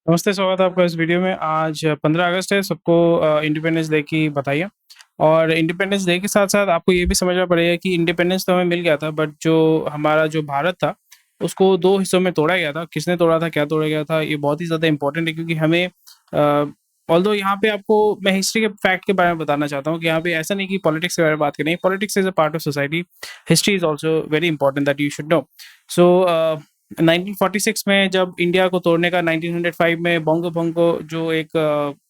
नमस्ते, स्वागत है आपका इस वीडियो में। आज 15 अगस्त है, सबको इंडिपेंडेंस डे की बधाई। और इंडिपेंडेंस डे के साथ-साथ आपको ये भी समझना पड़ेगा कि इंडिपेंडेंस तो हमें मिल गया था, बट जो हमारा जो भारत था, उसको 2 हिस्सों में तोड़ा गया था। किसने तोड़ा था, क्या तोड़ा गया था, ये बहुत ही ज़्यादा इम्पोर्टेंट है क्योंकि हमें ऑल्दो यहाँ पे आपको मैं हिस्ट्री के फैक्ट के बारे में बताना चाहता हूँ कि यहाँ पे ऐसा नहीं कि पॉलिटिक्स के बारे में बात करें। Politics is a part of society, history is also very important that you should know. So 1946 में जब इंडिया को तोड़ने का 1905 में बोंगो बोंगो जो एक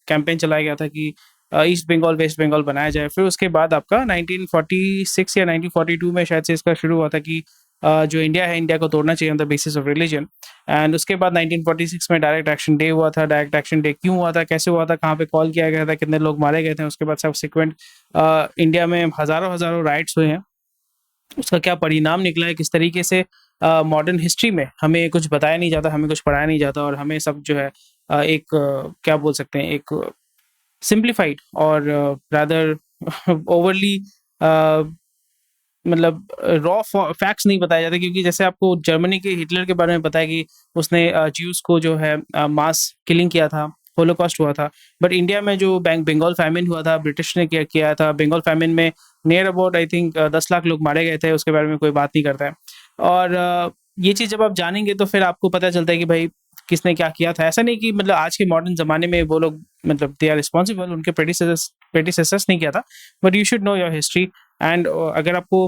कैंपेन चलाया गया था कि ईस्ट बंगाल वेस्ट बंगाल बनाया जाए। फिर उसके बाद आपका 1946 या 1942 में शायद से इसका शुरू हुआ था कि जो इंडिया है, इंडिया को तोड़ना चाहिए on the basis of religion. And उसके बाद 1946 में डायरेक्ट एक्शन डे हुआ था। डायरेक्ट एक्शन डे क्यों हुआ था, कैसे हुआ था, कहाँ पे कॉल किया गया था, कितने लोग मारे गए थे, उसके बाद सबसिक्वेंट इंडिया में हज़ारों हज़ारों राइट्स हुए हैं। उसका क्या परिणाम निकला है, किस तरीके से मॉडर्न हिस्ट्री में हमें कुछ बताया नहीं जाता, हमें कुछ पढ़ाया नहीं जाता और हमें सब जो है एक क्या बोल सकते हैं, एक सिंप्लीफाइड और रादर ओवरली मतलब रॉ फैक्ट्स नहीं बताए जाते। क्योंकि जैसे आपको जर्मनी के हिटलर के बारे में पता है कि उसने ज्यूस को जो है मास किलिंग किया था, होलोकॉस्ट हुआ था। बट इंडिया में जो बंगाल फैमिन हुआ था, ब्रिटिश ने किया किया था। बंगाल फैमिन में near about I think 10 lakh लोग मारे गए थे, उसके बारे में कोई बात नहीं करता है। और ये चीज़ जब आप जानेंगे तो फिर आपको पता चलता है कि भाई किसने क्या किया था। ऐसा नहीं कि मतलब आज के मॉडर्न ज़माने में वो लोग मतलब दे आर रिस्पॉन्सिबल, उनके प्रेडिसेसर्स नहीं किया था। But you should know your history. And अगर आपको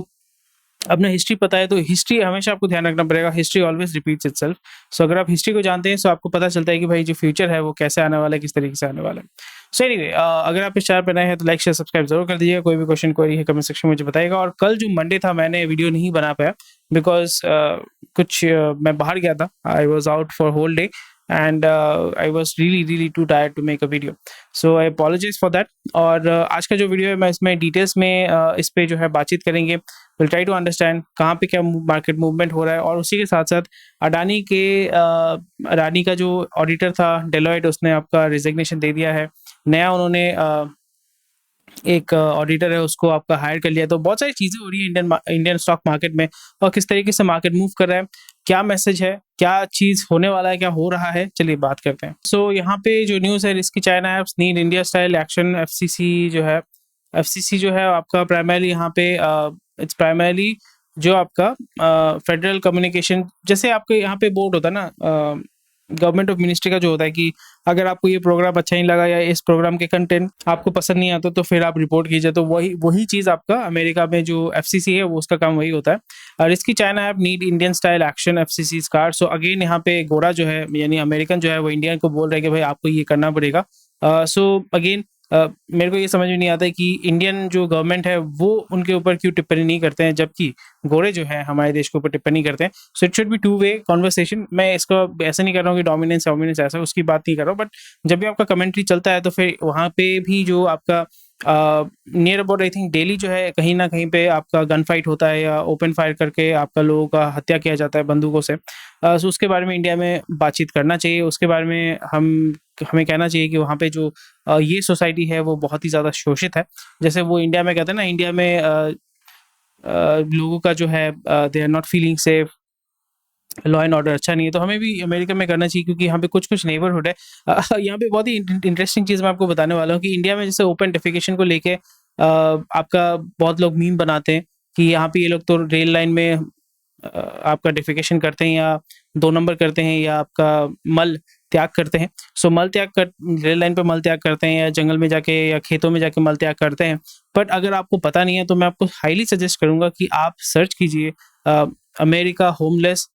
अपना हिस्ट्री पता है तो हिस्ट्री हमेशा आपको ध्यान रखना पड़ेगा, हिस्ट्री ऑलवेज रिपीट्स इटसेल्फ। सो अगर आप हिस्ट्री को जानते हैं तो आपको पता चलता है कि भाई जो फ्यूचर है वो कैसे आने वाला है, किस तरीके से आने वाला है। सो एनीवे, अगर आप इस चैनल पर नए हैं तो लाइक शेयर सब्सक्राइब जरूर कर दीजिएगा। कोई भी क्वेश्चन क्वेरी है कमेंट सेक्शन में मुझे बताइएगा। और कल जो मंडे था मैंने वीडियो नहीं बना पाया बिकॉज मैं बाहर गया था, I was out for whole day and I was really too tired to make a video, so I apologize for that। और आज का जो वीडियो है मैं इसमें डिटेल्स में इस पे जो है बातचीत करेंगे। विल ट्राई टू अंडरस्टैंड कहाँ पे क्या मार्केट मूवमेंट हो रहा है। और उसी के साथ साथ अडानी का जो ऑडिटर था डेलॉयट, उसने आपका रिजिग्नेशन दे दिया है। नया उन्होंने एक ऑडिटर है उसको आपका हायर कर लिया। तो बहुत सारी चीज़ें हो रही है इंडियन स्टॉक मार्केट में और किस तरीके से मार्केट मूव कर रहा है, क्या मैसेज है, क्या चीज़ होने वाला है, क्या हो रहा है, चलिए बात करते हैं। सो यहाँ पे जो न्यूज़ है, risky China apps need India style action. FCC जो है आपका प्राइमरली यहाँ पे इट्स प्राइमरली जो आपका फेडरल कम्युनिकेशन, जैसे आपके यहाँ पे बोर्ड होता है ना गवर्नमेंट ऑफ मिनिस्ट्री का, जो होता है कि अगर आपको ये प्रोग्राम अच्छा नहीं लगा या इस प्रोग्राम के कंटेंट आपको पसंद नहीं आता तो फिर आप रिपोर्ट कीजिए। तो वही चीज़ आपका अमेरिका में जो एफसीसी है वो उसका काम वही होता है। और इसकी China app need Indian style action FCC car. So again यहाँ पे गोरा जो है यानी अमेरिकन जो है वो इंडियन को बोल रहा है कि भाई आपको ये करना पड़ेगा। सो अगेन मेरे को ये समझ में नहीं आता है कि इंडियन जो गवर्नमेंट है वो उनके ऊपर क्यों टिप्पणी नहीं करते हैं, जबकि गोरे जो है हमारे देश के ऊपर टिप्पणी करते हैं। So it should be two way conversation. मैं इसको ऐसा नहीं कर रहा हूँ कि डोमिनेंस ऐसा उसकी बात नहीं कर रहा हूँ, बट जब भी आपका कमेंट्री चलता है तो फिर वहाँ पे भी जो आपका near about I think daily जो है कहीं ना कहीं पे आपका गन फाइट होता है या ओपन फायर करके आपका लोगों का हत्या किया जाता है बंदूकों से। सो उसके बारे में इंडिया में बातचीत करना चाहिए। उसके बारे में हमें कहना चाहिए कि वहाँ पे जो ये सोसाइटी है वो बहुत ही ज़्यादा शोषित है। जैसे वो इंडिया में कहते हैं ना, इंडिया में लोगों का जो है they are not feeling safe, law and order अच्छा नहीं है। तो हमें भी अमेरिका में करना चाहिए क्योंकि यहाँ पे कुछ नेबरहुड है। यहाँ पे बहुत ही इंटरेस्टिंग चीज़ मैं आपको बताने वाला हूँ कि इंडिया में जैसे ओपन डेफिकेशन को लेके आपका बहुत लोग मीम बनाते हैं कि यहाँ पे ये लोग तो रेल लाइन में आपका डेफिकेशन करते हैं या 2 नंबर करते हैं या आपका मल त्याग करते हैं। सो रेल लाइन पे मल त्याग करते हैं या जंगल में जाके या खेतों में जाके मल त्याग करते हैं। बट अगर आपको पता नहीं है तो मैं आपको हाईली सजेस्ट करूँगा कि आप सर्च कीजिए अमेरिका होमलेस।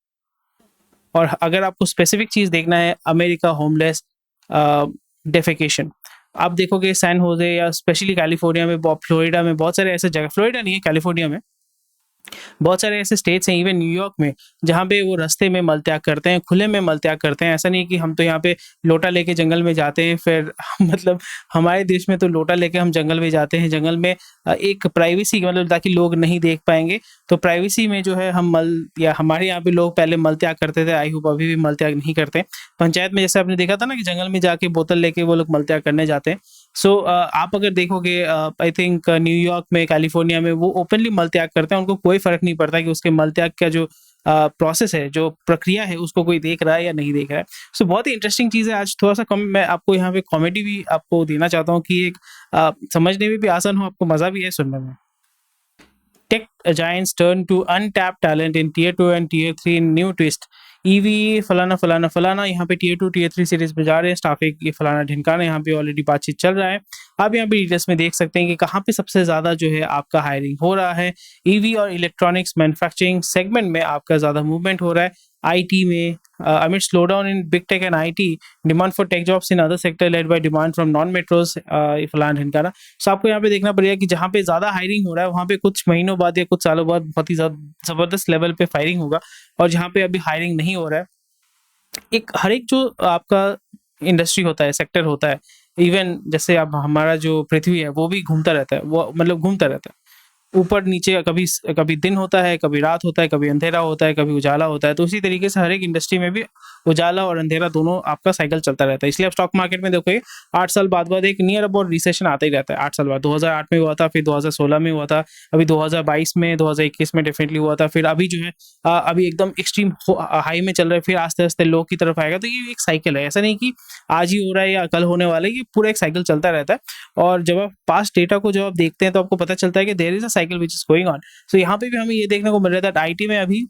और अगर आपको स्पेसिफिक चीज़ देखना है अमेरिका होमलेस डेफिकेशन, आप देखोगे सैन होजे या स्पेशली कैलिफोर्निया में, फ्लोरिडा में बहुत सारे ऐसे जगह, फ्लोरिडा नहीं है कैलिफोर्निया में बहुत सारे ऐसे स्टेट्स हैं, इवन न्यूयॉर्क में, जहाँ पे वो रास्ते में मल त्याग करते हैं, खुले में मल त्याग करते हैं। ऐसा नहीं कि हम तो यहाँ पे लोटा लेके जंगल में जाते हैं फिर मतलब हमारे देश में तो लोटा लेके हम जंगल में जाते हैं, जंगल में एक प्राइवेसी मतलब ताकि लोग नहीं देख पाएंगे, तो प्राइवेसी में जो है हम मल, या हमारे यहाँ पे लोग पहले मल त्याग करते थे, आई होप अभी भी मल त्याग नहीं करते। पंचायत में जैसे आपने देखा था ना कि जंगल में जाके बोतल लेके वो लोग मल त्याग करने जाते हैं। सो आप अगर देखोगे आई थिंक न्यूयॉर्क में, कैलिफोर्निया में वो ओपनली मल त्याग करते हैं, उनको कोई फ़र्क नहीं पड़ता कि उसके मलत्याग का जो प्रोसेस है, जो प्रक्रिया है, उसको कोई देख रहा है या नहीं देख रहा है। सो बहुत ही इंटरेस्टिंग चीज़ है। आज थोड़ा-सा कम मैं आपको यहाँ पे कॉमेडी भी आपको देना चाहता हूँ कि एक समझने में भी आसान हो, आपको मज़ा भी है सुनने में। Tech giants turn to untapped talent in Tier 2 and Tier 3 in new twist. EV फलाना, फलाना, फलाना यहाँ पे Tier 2, Tier 3 सीरीज़ में जा रहे हैं। स्टाफिक ये फलाना ढिमकाना यहाँ पे ऑलरेडी बातचीत चल रहा है। आप यहाँ पे डिटेल्स में देख सकते हैं कि कहाँ पे सबसे ज़्यादा जो है आपका हायरिंग हो रहा है। ईवी और इलेक्ट्रॉनिक्स मैन्युफैक्चरिंग सेगमेंट में आपका ज़्यादा मूवमेंट हो रहा है। आईटी में amid slowdown in big tech and IT, demand for tech jobs in other sector led by demand from non-metros, ये फलाना ढिमकाना। सो आपको यहाँ पे देखना पड़ेगा कि जहाँ पे ज़्यादा हायरिंग हो रहा है वहाँ पे कुछ महीनों बाद या कुछ सालों बाद बहुत ही ज़बरदस्त लेवल पे फायरिंग होगा, और जहाँ पे अभी हायरिंग नहीं हो रहा है, हर एक जो आपका इंडस्ट्री होता है, सेक्टर होता है, इवन जैसे अब हमारा जो पृथ्वी है वो भी घूमता रहता है, वो मतलब घूमता रहता है ऊपर नीचे। कभी दिन होता है, कभी रात होता है, कभी अंधेरा होता है, कभी उजाला होता है। तो उसी तरीके से हर एक इंडस्ट्री में भी उजाला और अंधेरा दोनों आपका साइकिल चलता रहता है। इसलिए आप स्टॉक मार्केट में देखोगे 8 साल बाद एक नियर अबाउट रिसेशन आता ही रहता है। 8 साल बाद 2008 में हुआ था, फिर 2016 में हुआ था, अभी 2022 में, 2021 में डेफिनेटली हुआ था, फिर अभी जो है अभी एकदम एक्सट्रीम हाई में चल रहा है, फिर आस्ते-आस्ते लो की तरफ आएगा। तो ये एक साइकिल है, ऐसा नहीं कि आज ही हो रहा है या कल होने वाला है, ये पूरा एक साइकिल चलता रहता है। और जब आप पास्ट डेटा को जब आप देखते हैं तो आपको पता चलता है कि there is a cycle which is going on. So यहाँ पे भी हमें ये देखने को मिल रहा था आईटी में अभी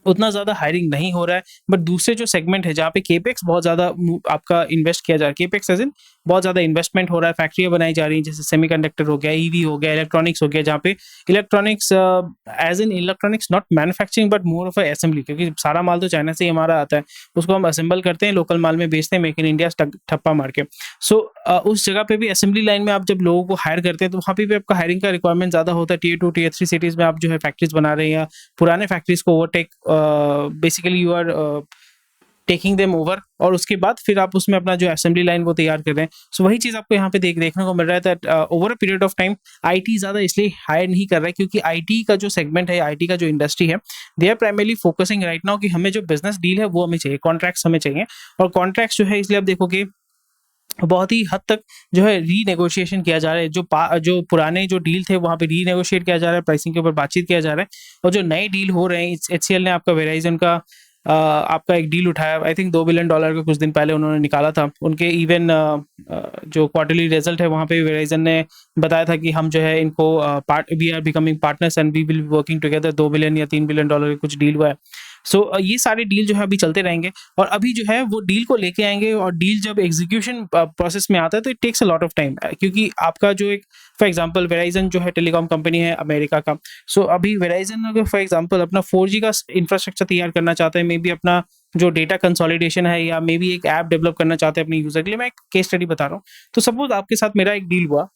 उतना ज़्यादा हायरिंग नहीं हो रहा है, बट दूसरे जो सेगमेंट है जहाँ पे केपेक्स बहुत ज़्यादा आपका इन्वेस्ट किया जा रहा है, केपेक्स एज़ इन बहुत ज़्यादा इन्वेस्टमेंट हो रहा है, फैक्ट्रियाँ बनाई जा रही हैं, जैसे सेमीकंडक्टर हो गया, ईवी हो गया, इलेक्ट्रॉनिक्स हो गया, जहाँ पे electronics as in electronics not manufacturing but more of a assembly, क्योंकि सारा माल तो चाइना से ही हमारा आता है, उसको हम असेंबल करते हैं, लोकल माल में बेचते हैं, मेक इन इंडिया ठप्पा मार के। सो उस जगह पे भी असेंबली लाइन में आप जब लोगों को हायर करते हैं तो वहाँ पे भी आपका हायरिंग का रिक्वायरमेंट ज़्यादा होता है। टियर 2 टियर 3 सिटीज़ में आप जो है फैक्ट्रीज बना रहे हैं या पुराने फैक्ट्रीज को overtake, basically you are taking them over, और उसके बाद फिर आप उसमें अपना जो असेंबली लाइन वो तैयार कर रहे हैं। सो वही चीज़ आपको यहाँ पे देखने को मिल रहा है that over a period of time IT ज़्यादा इसलिए हायर नहीं कर रहा है क्योंकि आईटी का जो सेगमेंट है, आईटी का जो इंडस्ट्री है, they are primarily focusing right now कि हमें जो बिजनेस डील है वो हमें चाहिए, कॉन्ट्रैक्ट्स हमें चाहिए। और कॉन्ट्रैक्ट्स जो है इसलिए आप देखोगे बहुत ही हद तक जो है रीनेगोशिएशन किया जा रहा है। जो पुराने जो डील थे वहाँ पे रीनेगोशिएट किया जा रहा है, प्राइसिंग के ऊपर बातचीत किया जा रहा है, और जो नए डील हो रहे हैं, एचसीएल ने आपका वेराइजन का आपका एक डील उठाया, आई थिंक $2 बिलियन का कुछ दिन पहले उन्होंने निकाला था। उनके इवन जो क्वार्टरली रिजल्ट है वहाँ पे वेराइजन ने बताया था कि हम जो है इनको we are becoming partners and we will be working together. $2 billion या $3 बिलियन का कुछ डील हुआ है। सो ये सारे डील जो है अभी चलते रहेंगे, और अभी जो है वो डील को लेके आएंगे, और डील जब एग्जीक्यूशन प्रोसेस में आता है तो it takes a lot of time, क्योंकि आपका जो एक फॉर एग्जांपल वेराइजन जो है टेलीकॉम कंपनी है अमेरिका का। सो अभी वेराइजन अगर फॉर एग्जांपल अपना 4G का इंफ्रास्ट्रक्चर तैयार करना चाहता है, मे बी अपना जो डेटा कंसोलिडेशन है, या मे बी एक ऐप डेवलप करना चाहते हैं अपने यूजर के लिए, मैं एक केस स्टडी बता रहा हूँ। तो सपोज आपके साथ मेरा एक डील हुआ,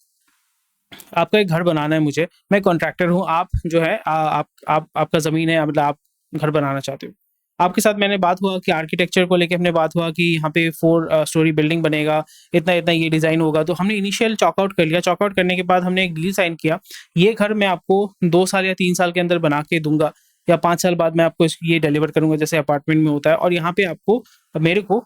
आपका एक घर बनाना है मुझे, मैं कॉन्ट्रैक्टर हूँ, आप जो है आपका ज़मीन है, मतलब आप घर बनाना चाहते हो। आपके साथ मैंने बात हुआ कि आर्किटेक्चर को लेके हमने बात हुआ कि यहाँ पे 4 स्टोरी बिल्डिंग बनेगा, इतना-इतना ये डिज़ाइन होगा। तो हमने इनिशियल चॉकआउट कर लिया, चॉकआउट करने के बाद हमने एक डील साइन किया, ये घर मैं आपको 2 साल या 3 साल के अंदर बना के दूँगा, या 5 साल बाद मैं आपको ये डिलीवर करूँगा जैसे अपार्टमेंट में होता है, और यहाँ पे आपको मेरे को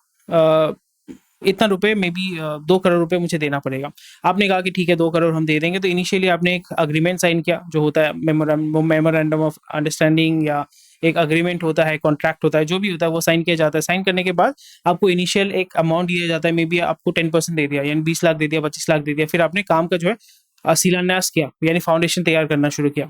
इतना रुपए मे बी 2 करोड़ रुपए मुझे देना पड़ेगा। आपने कहा कि ठीक है 2 करोड़ हम दे देंगे। तो इनिशियली आपने एक एग्रीमेंट साइन किया, जो होता है मेमोरेंडम ऑफ अंडरस्टैंडिंग, या एक एग्रीमेंट होता है, कॉन्ट्रैक्ट होता है, जो भी होता है वो साइन किया जाता है। साइन करने के बाद आपको इनिशियल एक अमाउंट दिया जाता है, मे बी आपको 10% दे दिया, यानी 20 लाख दे दिया, 25 लाख दे दिया। फिर आपने काम का जो है शिलान्यास किया, यानी फाउंडेशन तैयार करना शुरू किया।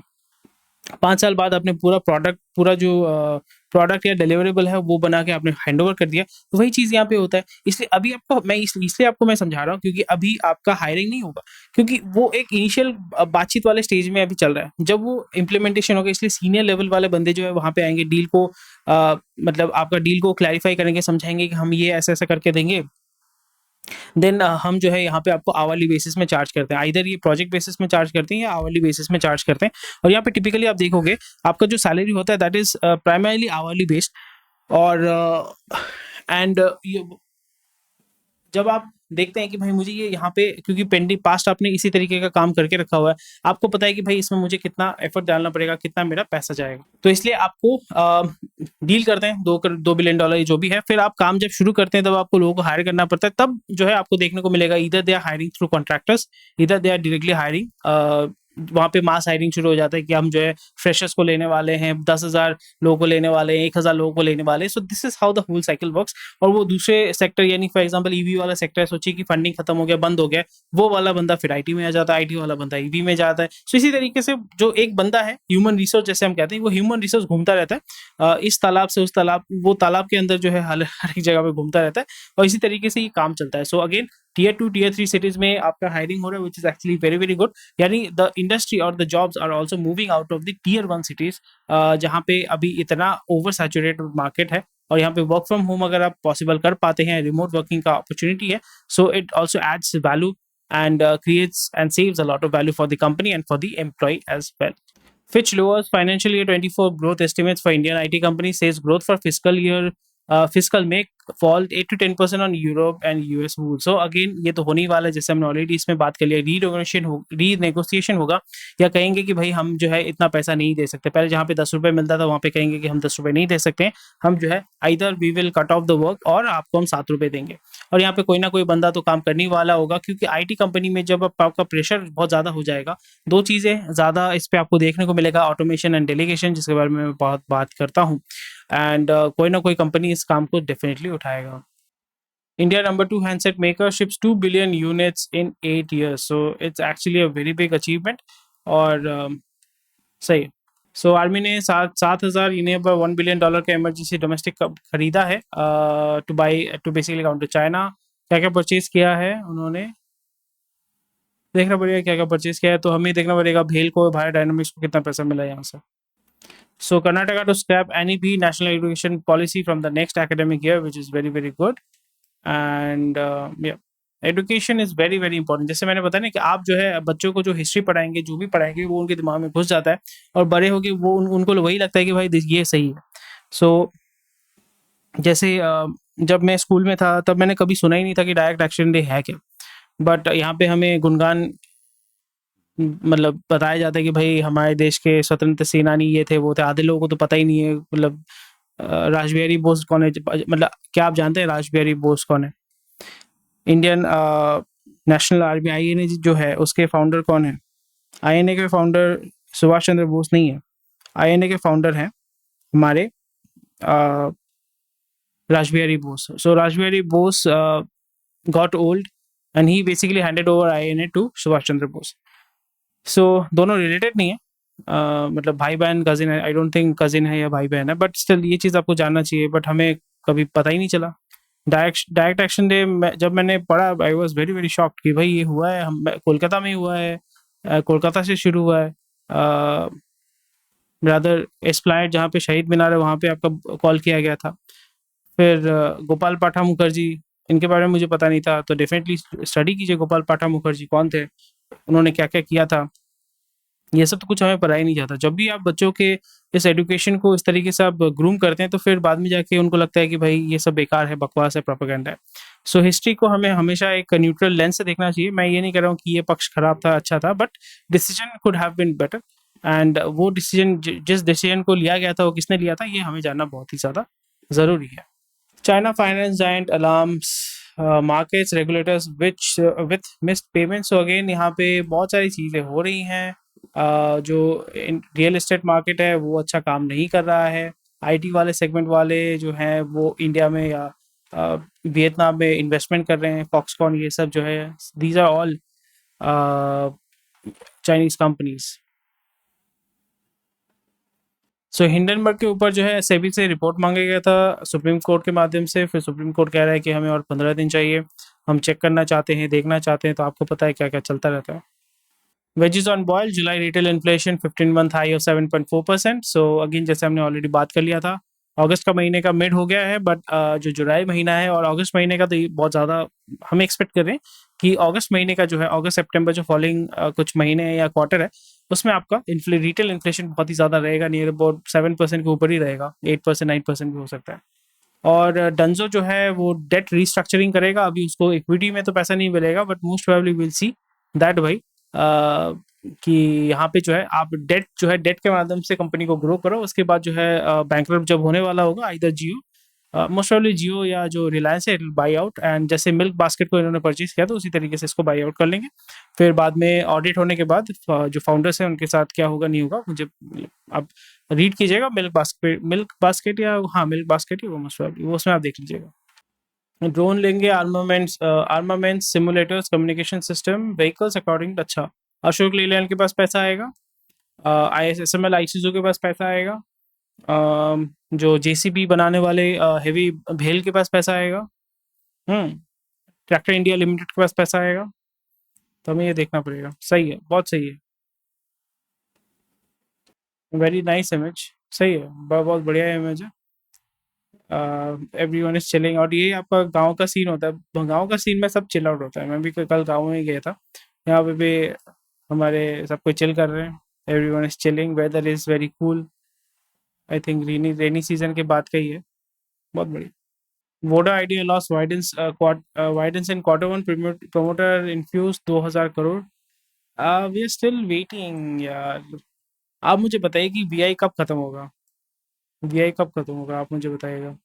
5 साल बाद आपने पूरा जो प्रोडक्ट या डिलीवरेबल है वो बना के आपने हैंडओवर कर दिया। तो वही चीज़ यहाँ पे होता है। इसलिए अभी आपको मैं इसलिए आपको मैं समझा रहा हूँ क्योंकि अभी आपका हायरिंग नहीं होगा, क्योंकि वो एक इनिशियल बातचीत वाले स्टेज में अभी चल रहा है। जब वो इम्प्लीमेंटेशन होगा, इसलिए सीनियर लेवल वाले बंदे जो है वहाँ पे आएंगे, डील को मतलब आपका डील को क्लैरिफाई करेंगे, समझाएंगे कि हम ये ऐसा-ऐसा करके देंगे। देन हम जो है यहाँ पे आपको आवर्ली बेसिस में चार्ज करते हैं। आइदर ये प्रोजेक्ट बेसिस में चार्ज करते हैं या आवर्ली बेसिस में चार्ज करते हैं। और यहाँ पे टिपिकली आप देखोगे आपका जो सैलरी होता है that is primarily hourly based. और एंड जब आप देखते हैं कि भाई मुझे ये यहाँ पे, क्योंकि पेंडिंग पास्ट आपने इसी तरीके का काम करके रखा हुआ है, आपको पता है कि भाई इसमें मुझे कितना एफर्ट डालना पड़ेगा, कितना मेरा पैसा जाएगा। तो इसलिए आपको डील करते हैं $2 बिलियन जो भी है। फिर आप काम जब शुरू करते हैं तब आपको लोगों को हायर करना पड़ता है। तब जो है आपको देखने को मिलेगा इधर they are hiring through contractors, इधर दे आर डायरेक्टली हायरिंग वहाँ पे मास हायरिंग शुरू हो जाता है कि हम जो है फ्रेशर्स को लेने वाले हैं, 10,000 लोगों को लेने वाले हैं, 1,000 लोगों को लेने वाले हैं। So this is how the whole cycle works. और वो दूसरे सेक्टर यानी फॉर एग्ज़ाम्पल ईवी वाला सेक्टर है, सोचिए कि फंडिंग खत्म हो गया, बंद हो गया, वो वाला बंदा फिर आईटी में आ जाता है, आईटी वाला बंदा ईवी में जाता है। सो इसी तरीके से जो एक बंदा है, ह्यूमन रिसोर्स जैसे हम कहते हैं, वो ह्यूमन रिसोर्स घूमता रहता है इस तालाब से उस तालाब, वो तालाब के अंदर जो है हर एक जगह पे घूमता रहता है और इसी तरीके से ये काम चलता है। So again tier 2 tier 3 cities में आपका हायरिंग हो रहा है which is actually very very good. यानी द इंडस्ट्री और the jobs are also moving out of the tier 1 cities, जहाँ पे अभी इतना ओवर सैचुरेटेड मार्केट है और यहाँ पे वर्क फ्रॉम होम अगर आप पॉसिबल कर पाते हैं, रिमोट वर्किंग का अपॉर्चुनिटी है, so it also adds value and creates and saves a lot of value for the company and for the employee as well. Fitch lowers financial year 24 growth estimates for Indian IT companies, says growth for fiscal may fall 8 to 10% on Europe and US wool. So again ये तो होने ही वाला है, जैसे हमने already इसमें बात कर लिया, रीनेगोशिएशन होगा या कहेंगे कि भाई हम जो है इतना पैसा नहीं दे सकते। पहले जहाँ पे 10 रुपये मिलता था वहाँ पे कहेंगे कि हम 10 रुपये नहीं दे सकते, हम जो है either we will cut off the work और आपको हम 7 रुपये देंगे। और यहाँ पे कोई ना कोई बंदा तो काम करने वाला होगा, क्योंकि आईटी कंपनी में जब आपका प्रेशर बहुत ज़्यादा हो जाएगा, दो चीज़ें ज़्यादा इस पे आपको देखने को मिलेगा, ऑटोमेशन एंड डेलीगेशन, जिसके बारे में मैं बहुत बात करता हूँ। एंड कोई ना कोई कंपनी इस काम को डेफिनेटली उठाएगा। India number 2 handset maker ships 2 billion units in 8 years. So it's actually a very big achievement. और सही। सो आर्मी ने 7,000 इनेबल $1 बिलियन का इमरजेंसी डोमेस्टिक खरीदा है टू बेसिकली काउंटर चाइना। क्या क्या परचेज किया है उन्होंने, देखना पड़ेगा क्या क्या परचेज किया है, तो हमें देखना पड़ेगा भेल को, भारत डायनामिक्स को कितना पैसा मिला यहाँ से। So Karnataka to scrap NEP national education policy from the next academic year, which is very very good. And yeah, education is very very important. जैसे मैंने बताया ना कि आप जो है बच्चों को जो हिस्ट्री पढ़ाएंगे, जो भी पढ़ाएंगे, वो उनके दिमाग में घुस जाता है और बड़े होके वो उनको वही लगता है कि भाई ये सही है। सो जैसे जब मैं स्कूल में था तब मैंने कभी सुना ही नहीं था कि डायरेक्ट एक्शन डे है क्या, बट यहाँ पे हमें गुणगान मतलब बताया जाता है कि भाई हमारे देश के स्वतंत्र सेनानी ये थे वो थे। आधे लोगों को तो पता ही नहीं है, मतलब रासबिहारी बोस कौन है, मतलब क्या आप जानते हैं रासबिहारी बोस कौन है? इंडियन नेशनल आर्मी आईएनए जो है उसके फाउंडर कौन है? आईएनए के फाउंडर सुभाष चंद्र बोस नहीं है, आईएनए के फाउंडर हैं हमारे Rash Behari Bose. So Rash Behari Bose got old and he basically handed over INA to Subhash Chandra Bose. So दोनों रिलेटेड नहीं है, मतलब भाई बहन कजिन है, आई डोंट थिंक कजिन है या भाई बहन है, बट स्टिल ये चीज़ आपको जानना चाहिए, बट हमें कभी पता ही नहीं चला। डायरेक्ट एक्शन डे जब मैंने पढ़ा, I was very very shocked कि भाई ये हुआ है, हम कोलकाता में ही हुआ है, कोलकाता से शुरू हुआ है, रादर एस्प्लाइड जहाँ पे शहीद मीनार है वहाँ पे आपका कॉल किया गया था। फिर गोपाल पाठा मुखर्जी, इनके बारे में मुझे पता नहीं था, तो डेफिनेटली स्टडी कीजिए गोपाल पाठा मुखर्जी कौन थे, उन्होंने क्या क्या किया था, ये सब तो कुछ हमें पता ही नहीं जाता। जब भी आप बच्चों के इस एजुकेशन को इस तरीके से आप ग्रूम करते हैं तो फिर बाद में जाके उनको लगता है कि भाई ये सब बेकार है, बकवास है, प्रोपेगेंडा है। सो हिस्ट्री को हमें हमेशा एक न्यूट्रल लेंस से देखना चाहिए। मैं ये नहीं कह रहा हूँ कि ये पक्ष खराब था, अच्छा था, but decision could have been better, and वो डिसीजन जिस डिसीजन को लिया गया था वो किसने लिया था ये हमें जानना बहुत ही ज़्यादा ज़रूरी है। China finance giant alarms markets regulators which with missed payment. So again यहाँ पे बहुत सारी चीज़ें हो रही हैं, जो रियल एस्टेट मार्केट है वो अच्छा काम नहीं कर रहा है, आईटी वाले सेगमेंट वाले जो हैं वो इंडिया में या वियतनाम में इन्वेस्टमेंट कर रहे हैं, फॉक्सकॉन ये सब जो है, these are all Chinese companies. So Hindenburg के ऊपर जो है सेबी से रिपोर्ट मांगा गया था सुप्रीम कोर्ट के माध्यम से, फिर सुप्रीम कोर्ट कह रहा है कि हमें और 15 दिन चाहिए, हम चेक करना चाहते हैं, देखना चाहते हैं, तो आपको पता है क्या क्या चलता रहता है। Wedges on boil, July retail inflation 15-month high of 7.4%. So again जैसे हमने ऑलरेडी बात कर लिया था, अगस्त का महीने का मिड हो गया है, बट जो जुलाई महीना है और अगस्त महीने का तो ये बहुत ज़्यादा हम एक्सपेक्ट कर रहे हैं कि अगस्त महीने का जो है, अगस्त सितंबर जो फॉलोइंग कुछ महीने हैं या क्वार्टर है, उसमें आपका रिटेल इन्फ्लेशन बहुत ही ज़्यादा रहेगा, नियर अबाउट 7% के ऊपर ही रहेगा, 8% 9% भी हो सकता है। और डंजो जो है वो डेट रीस्ट्रक्चरिंग करेगा, अभी उसको इक्विटी में तो पैसा नहीं मिलेगा, but most probably will see that भाई कि यहाँ पे जो है आप डेट के माध्यम से कंपनी को ग्रो करो, उसके बाद जो है बैंकरप्ट जब होने वाला होगा आइदर जियो मोस्ट प्रोबेबली जियो या जो रिलायंस है, बाई आउट, एंड जैसे मिल्क बास्केट को इन्होंने परचेज़ किया तो उसी तरीके से इसको बाई आउट कर लेंगे। फिर बाद में ऑडिट होने के बाद जो फाउंडर्स हैं उनके साथ क्या होगा नहीं होगा मुझे आप रीड कीजिएगा। मिल्क बास्केट या हाँ, मिल्क बास्केट ही वो मोस्ट प्रोबेबली वो उसमें आप देख लीजिएगा। ड्रोन लेंगे, armaments, simulators, communication system, vehicles according अच्छा। अशोक लीलैंड के पास पैसा आएगा। ISSML आईसीजो के पास पैसा आएगा। जो जेसीबी बनाने वाले हेवी भेल के पास पैसा आएगा। ट्रैक्टर इंडिया लिमिटेड के पास पैसा आएगा। तो हमें ये देखना पड़ेगा। सही है, बहुत सही है। Very nice image. सही है, बहुत बढ़िया इमेज है। एवरीवन इज चिलिंग, और ये आपका गांव का सीन होता है। गांव का सीन में सब चिल आउट होता है। मैं भी कल गांव में ही गया था। यहाँ पे भी हमारे सब कोई चिल कर रहे हैं। Everyone is chilling, weather is very cool. I think rainy season के बाद का ही है। बहुत बढ़िया। Voda Idea loss widens in quarter one, promoter infuse 2000 crore. We are still waiting यार। आप मुझे बताइए कि वीआई कब खत्म होगा। वीआई कब खत्म होगा, आप मुझे बताइएगा।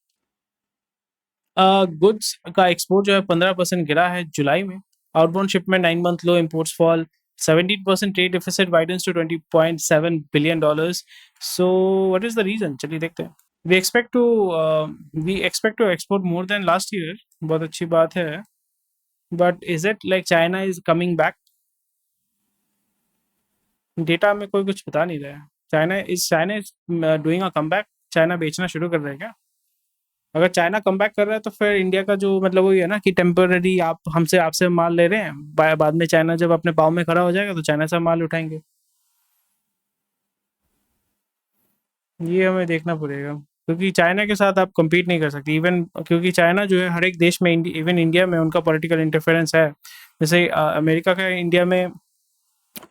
गुड्स का एक्सपोर्ट जो है 15% गिरा है जुलाई में। Outbound shipment 9 month low, imports fall 17%, trade deficit widens to $20.7 billion। So what is the reason, चलिए देखते हैं। We expect to export more than last year, बहुत अच्छी बात है। But is it like China is coming back? Data में कोई कुछ बता नहीं रहा है। China is doing a comeback. China बेचना शुरू कर रहा है क्या? अगर चाइना कमबैक कर रहा है तो फिर इंडिया का जो मतलब वही है ना कि टेम्पररी आप हमसे आपसे माल ले रहे हैं, बाद में चाइना जब अपने पाँव में खड़ा हो जाएगा तो चाइना से माल उठाएंगे। ये हमें देखना पड़ेगा, क्योंकि चाइना के साथ आप compete नहीं कर सकते इवन, क्योंकि चाइना जो है हर एक देश में, इवन इंडिया में उनका पॉलिटिकल इंटरफेरेंस है। जैसे अमेरिका का इंडिया में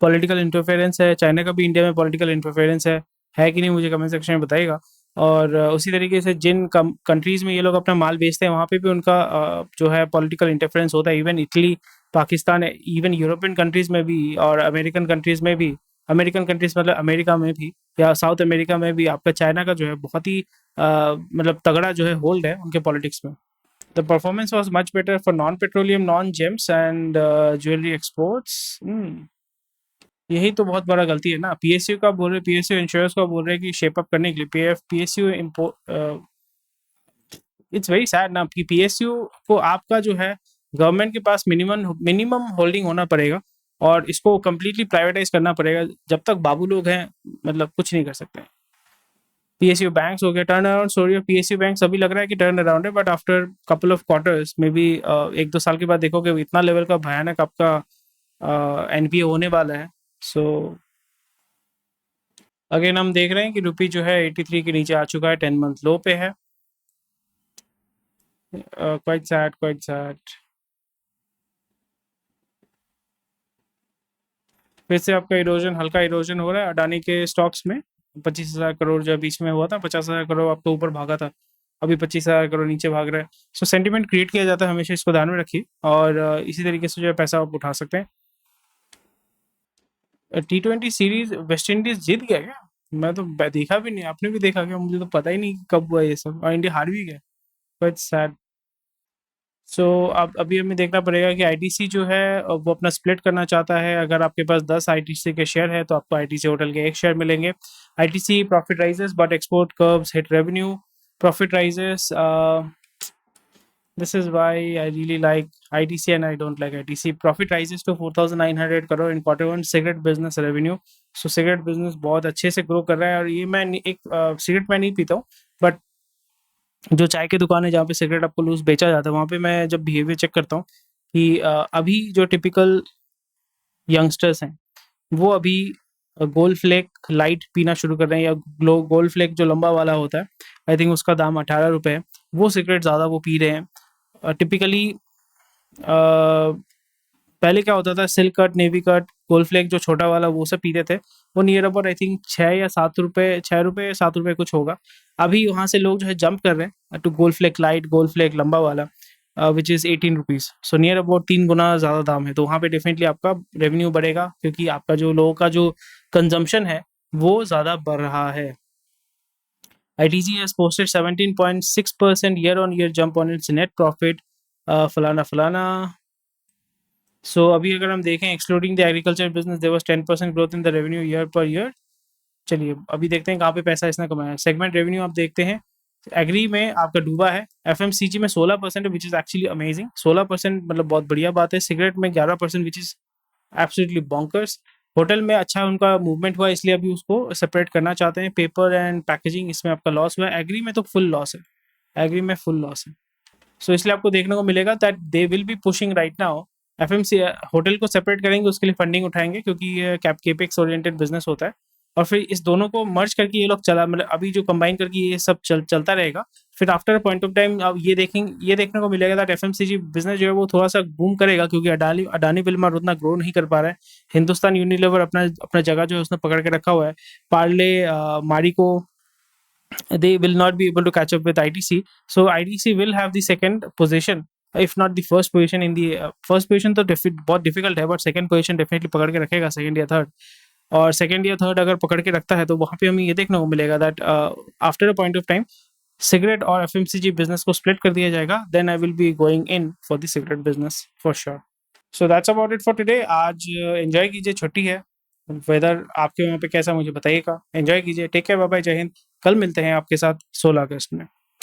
पॉलिटिकल इंटरफेरेंस है, चाइना का भी इंडिया में पॉलिटिकल इंटरफेरेंस है कि नहीं, मुझे कमेंट सेक्शन में बताइएगा। और उसी तरीके से जिन कंट्रीज़ में ये लोग अपना माल बेचते हैं वहाँ पे भी उनका जो है पॉलिटिकल इंटरफेरेंस होता है। Even Italy, Pakistan, even European countries में भी और अमेरिकन कंट्रीज़ में भी। अमेरिकन कंट्रीज़ मतलब अमेरिका में भी या साउथ अमेरिका में भी आपका चाइना का जो है बहुत ही मतलब तगड़ा जो है होल्ड है उनके पॉलिटिक्स में। The performance was much better for non petroleum, non James and jewellery exports. यही तो बहुत बड़ा गलती है ना। पीएसयू का बोल रहे, पीएसयू इंश्योरेंस का बोल रहे हैं कि शेप अप करने के लिए PSU import. It's very sad ना कि पीएसयू को आपका जो है गवर्नमेंट के पास मिनिमम होल्डिंग होना पड़ेगा और इसको कंप्लीटली प्राइवेटाइज करना पड़ेगा। जब तक बाबू लोग हैं मतलब कुछ नहीं कर सकते। पीएसयू बैंक्स हो गया, turn around story of PSU bank अभी लग रहा है कि टर्न अराउंड है, but after couple of quarters may be 1-2 साल के बाद देखोगे इतना लेवल का भयानक आपका एनपीए होने वाला है। सो अगेन हम देख रहे हैं कि रुपी जो है 83 के नीचे आ चुका है, 10 मंथ लो पे है। Quite sad, quite sad. फिर से आपका इरोजन, हल्का इरोजन हो रहा है अडानी के स्टॉक्स में। 25,000 करोड़ जो बीच में हुआ था, 50,000 करोड़ आपको ऊपर भागा था, अभी 25,000 करोड़ नीचे भाग रहा है। सो सेंटिमेंट क्रिएट किया जाता है, हमेशा इसको ध्यान में रखिए। और इसी तरीके से जो है पैसा आप उठा सकते हैं। T20 सीरीज वेस्ट इंडीज जीत गया क्या? मैं तो देखा भी नहीं, आपने भी देखा क्या? मुझे तो पता ही नहीं कब हुआ ये सब, और इंडिया हार भी गया। But sad. सो अब अभी हमें देखना पड़ेगा कि आईटीसी जो है वो अपना स्प्लिट करना चाहता है। अगर आपके पास 10 आईटीसी के शेयर है तो आपको आईटीसी होटल के 1 शेयर मिलेंगे। ITC profit rises but export curves hit revenue. Profit rises, this is why I really like ITC and I don't like ITC. Profit rises to 4,900 crore in quarter one. Cigarette business revenue. So cigarette business बहुत अच्छे से grow कर रहा है। और ये मैं एक सिगरेट मैं नहीं पीता हूँ, बट जो चाय की दुकान है जहाँ पे सिगरेट आपको लूज बेचा जाता है वहाँ पे मैं जब बिहेवियर चेक करता हूँ कि अभी जो टिपिकल यंगस्टर्स हैं वो अभी गोल्ड फ्लेक लाइट पीना शुरू कर रहे हैं, या गोल्ड फ्लेक जो लंबा वाला होता है, आई थिंक उसका दाम 18 रुपये है। वो सिगरेट ज़्यादा वो पी रहे हैं। टिपिकली पहले क्या होता था, silk cut, navy cut, gold flake जो छोटा वाला वो सब पीते थे। वो नियर अबाउट आई थिंक 6 या 7 रुपये, 6 रुपये 7 रुपये कुछ होगा। अभी वहाँ से लोग जो है जंप कर रहे हैं to gold flake light, gold flake लंबा वाला, which is 18 rupees. So near about 3 गुना ज़्यादा दाम है। तो वहाँ पे डेफिनेटली आपका रेवेन्यू बढ़ेगा, क्योंकि आपका जो लोगों का जो कंजम्पशन है वो ज़्यादा बढ़ रहा है। ITC has posted 17.6% year-on-year jump on its net profit, फलाना। सो अभी अगर हम देखें excluding the agriculture business there was 10% growth in the revenue year per year. चलिए अभी देखते हैं कहाँ पे पैसा इसने कमाया है। सेगमेंट रेवेन्यू आप देखते हैं, एग्री में आपका डूबा है, एफएमसीजी में 16% विच इज एक्चुअली अमेजिंग। 16% मतलब बहुत बढ़िया बात है। सिगरेट में 11% which is absolutely bonkers. Hotel में अच्छा उनका मूवमेंट हुआ, इसलिए अभी उसको सेपरेट करना चाहते हैं। पेपर एंड पैकेजिंग इसमें आपका लॉस हुआ है। एग्री में तो फुल लॉस है, एग्री में फुल लॉस है। सो इसलिए आपको देखने को मिलेगा that they will be pushing right now. FMC hotel को सेपरेट करेंगे, उसके लिए फंडिंग उठाएंगे क्योंकि ये केपेक्स ओरिएंटेड बिजनेस होता है। और फिर इस दोनों को मर्ज करके ये लोग चला, मतलब अभी जो कंबाइन करके ये सब चलता रहेगा। फिर आफ्टर पॉइंट ऑफ टाइम अब ये देखेंगे, ये देखने को मिलेगा दैट एफएमसीजी बिजनेस जो है वो थोड़ा सा बूम करेगा क्योंकि अडानी अडानी विल्मर उतना ग्रो नहीं कर पा रहा है। हिंदुस्तान यूनिलीवर अपना अपना जगह जो है उसने पकड़ के रखा हुआ है। Parle Marico they will not be able to catch up with ITC. So ITC will have the second position, if not the first position in the first position तो बहुत difficult है, but second position definitely पकड़ के रखेगा, second या third। और second या third अगर पकड़ के रखता है तो वहाँ पे हमें ये देखने को मिलेगा that after a point of time cigarette और एफएमसीजी बिजनेस को स्प्लिट कर दिया जाएगा। Then I will be going in for the cigarette business for sure. So that's about it for today. आज एंजॉय कीजिए, छुट्टी है। वेदर आपके वहाँ पे कैसा मुझे बताइएगा। एंजॉय कीजिए, टेक केयर, बाय बाय, जय हिंद। कल मिलते हैं आपके साथ 16 अगस्त में।